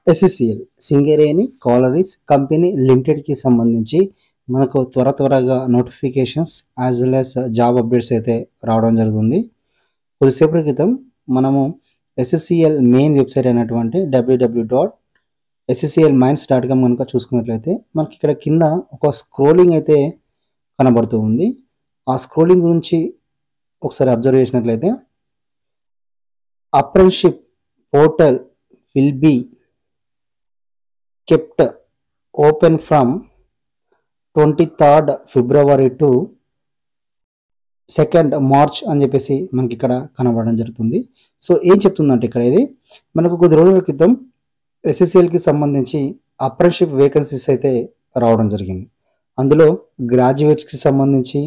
SSCL Singareni collieries company లిమిటెడ్కి సంబంధించి మనకు త్వరగా notifications as well as job updates అయితే రావడం జరుగుతుంది. కొద్దిసేపటి క్రితం మనము ఎస్ఎస్సిఎల్ మెయిన్ వెబ్సైట్ అయినటువంటి www.ssclmines.com కనుక చూసుకున్నట్లయితే మనకి ఇక్కడ కింద ఒక స్క్రోలింగ్ అయితే కనబడుతూ ఉంది. ఆ స్క్రోలింగ్ గురించి ఒకసారి అబ్జర్వ్ చేసినట్లయితే apprenticeship portal will be kept open from 23rd February to 2nd March అని చెప్పేసి మనకి ఇక్కడ కనబడడం జరుగుతుంది. సో ఏం చెప్తుందంటే ఇక్కడ ఇది మనకు కొద్ది రోజుల క్రితం ఎస్ఎస్సిఎల్కి సంబంధించి అప్రెంటిస్‌షిప్ వేకెన్సీస్ అయితే రావడం జరిగింది. అందులో గ్రాడ్యుయేట్స్కి సంబంధించి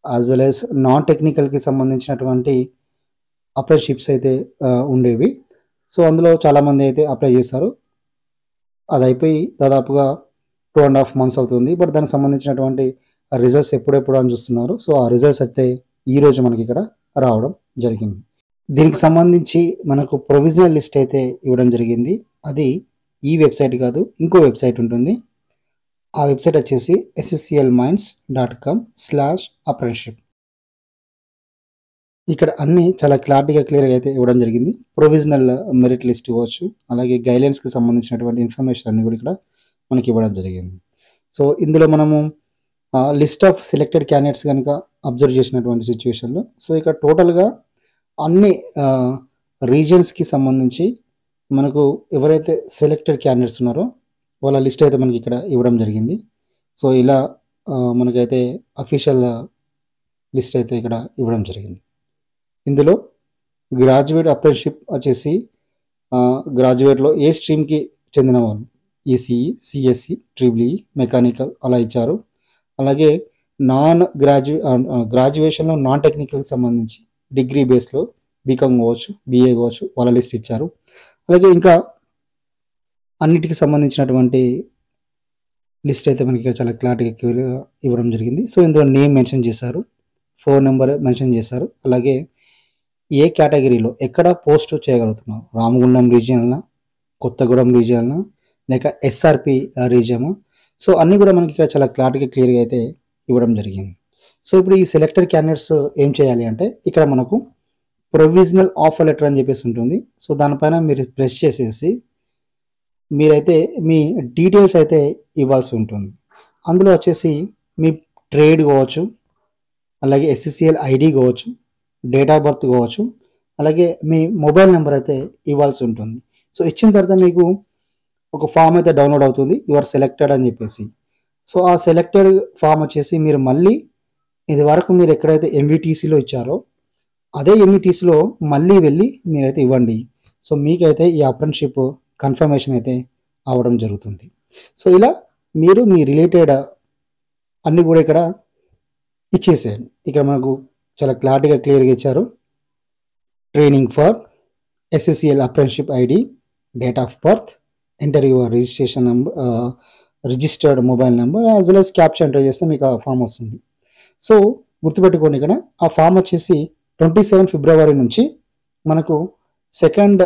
యాజ్ వెల్ యాజ్ నాన్ టెక్నికల్కి సంబంధించినటువంటి అప్రెంటిస్‌షిప్స్ అయితే ఉండేవి. సో అందులో చాలామంది అయితే అప్లై చేశారు. అది అయిపోయి దాదాపుగా 2.5 months అవుతుంది. బట్ దానికి సంబంధించినటువంటి రిజల్ట్స్ ఎప్పుడెప్పుడు అని చూస్తున్నారు. సో ఆ రిజల్ట్స్ అయితే ఈరోజు మనకి ఇక్కడ రావడం జరిగింది. దీనికి సంబంధించి మనకు ప్రొవిజనల్ లిస్ట్ అయితే ఇవ్వడం జరిగింది. అది ఈ వెబ్సైట్ కాదు, ఇంకో వెబ్సైట్ ఉంటుంది. ఆ వెబ్సైట్ వచ్చేసి ssclmines.com/apprenticeship. ఇక్కడ అన్ని చాలా క్లియర్గా అయితే ఇవ్వడం జరిగింది. ప్రొవిజనల్ మెరిట్ లిస్ట్ ఇవ్వచ్చు, అలాగే గైడ్లైన్స్కి సంబంధించినటువంటి ఇన్ఫర్మేషన్ అన్ని కూడా ఇక్కడ మనకి ఇవ్వడం జరిగింది. సో ఇందులో మనము లిస్ట్ ఆఫ్ సెలెక్టెడ్ క్యాండిడేట్స్ కనుక అబ్జర్వ్ చేసినటువంటి సిచ్యువేషన్లో సో ఇక్కడ టోటల్గా అన్ని రీజన్స్కి సంబంధించి మనకు ఎవరైతే సెలెక్టెడ్ క్యాండిడేట్స్ ఉన్నారో వాళ్ళ లిస్ట్ అయితే మనకి ఇక్కడ ఇవ్వడం జరిగింది. సో ఇలా మనకైతే అఫీషియల్ లిస్ట్ అయితే ఇక్కడ ఇవ్వడం జరిగింది. ఇందులో గ్రాడ్యుయేట్ అప్రెంటిస్‌షిప్ వచ్చేసి గ్రాడ్యుయేట్లో ఏ స్ట్రీమ్కి చెందిన వాళ్ళు ECE, CSC, triple E, mechanical అలా ఇచ్చారు. అలాగే గ్రాడ్యుయేషన్లో నాన్ టెక్నికల్కి సంబంధించి డిగ్రీ బేస్లో బీకామ్ కావచ్చు, బీఏ కావచ్చు వాళ్ళ లిస్ట్ ఇచ్చారు. అలాగే ఇంకా అన్నిటికి సంబంధించినటువంటి లిస్ట్ అయితే మనకి చాలా క్లియర్గా ఇవ్వడం జరిగింది. సో ఇందులో నేమ్ మెన్షన్ చేశారు, ఫోన్ నెంబర్ మెన్షన్ చేశారు, అలాగే ఏ కేటగిరీలో ఎక్కడ పోస్ట్ చేయగలుగుతున్నారు, రామగుండం రీజియన్లా, కొత్తగూడెం రీజియన్లా, లేక ఎస్ఆర్పి రీజియన్. సో అన్నీ కూడా మనకి ఇక్కడ చాలా క్లియర్గా అయితే ఇవ్వడం జరిగింది. సో ఇప్పుడు ఈ సెలెక్టెడ్ క్యాండిడేట్స్ ఏం చేయాలి అంటే ఇక్కడ మనకు ప్రొవిజనల్ ఆఫర్ లెటర్ అని చెప్పేసి ఉంటుంది. సో దానిపైన మీరు ప్రెస్ చేసేసి మీరైతే మీ డీటెయిల్స్ అయితే ఇవ్వాల్సి ఉంటుంది. అందులో వచ్చేసి మీ ట్రేడ్ కావచ్చు, అలాగే ఎస్ఎస్సిఎల్ ఐడి కావచ్చు, డేట్ ఆఫ్ బర్త్ కావచ్చు, అలాగే మీ మొబైల్ నెంబర్ అయితే ఇవ్వాల్సి ఉంటుంది. సో ఇచ్చిన తర్వాత మీకు ఒక ఫామ్ అయితే డౌన్లోడ్ అవుతుంది, యు ఆర్ సెలెక్టెడ్ అని చెప్పేసి. సో ఆ సెలెక్టెడ్ ఫామ్ వచ్చేసి మీరు మళ్ళీ ఇది వరకు మీరు ఎక్కడైతే ఎంవిటీసీలో ఇచ్చారో అదే ఎంవిటీసీలో మళ్ళీ వెళ్ళి మీరైతే ఇవ్వండి. సో మీకైతే ఈ అప్రెంటిస్‌షిప్ కన్ఫర్మేషన్ అయితే అవ్వడం జరుగుతుంది. సో ఇలా మీరు మీ రిలేటెడ్ అన్నీ కూడా ఇక్కడ ఇచ్చేసేయండి. ఇక్కడ మనకు చాలా క్లియర్గా ఇచ్చారు. Training for SSCL apprenticeship ID, date of birth, enter your registration number, registered mobile number as well as captcha enter చేస్తే మీకు ఆ ఫామ్ వస్తుంది. సో గుర్తుపెట్టుకోండి, ఇక్కడ ఆ ఫామ్ వచ్చేసి 27 ఫిబ్రవరి నుంచి మనకు 2nd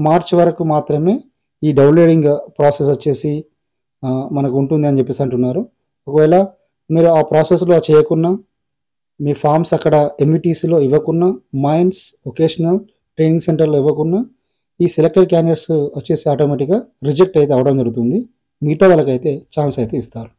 మార్చ్ వరకు మాత్రమే ఈ డౌన్లోడింగ్ ప్రాసెస్ వచ్చేసి మనకు ఉంటుంది అని చెప్పేసి అంటున్నారు. ఒకవేళ మీరు ఆ ప్రాసెస్లో చేయకున్నా, మీ ఫామ్స్ అక్కడ ఎంవిటీసీలో ఇవ్వకున్నా, మైన్స్ వొకేషనల్ ట్రైనింగ్ సెంటర్లో ఇవ్వకున్నా ఈ సెలెక్టెడ్ క్యాండిడేట్స్ వచ్చేసి ఆటోమేటిక్గా రిజెక్ట్ అయితే అవ్వడం జరుగుతుంది. మిగతా వాళ్ళకైతే ఛాన్స్ అయితే ఇస్తారు.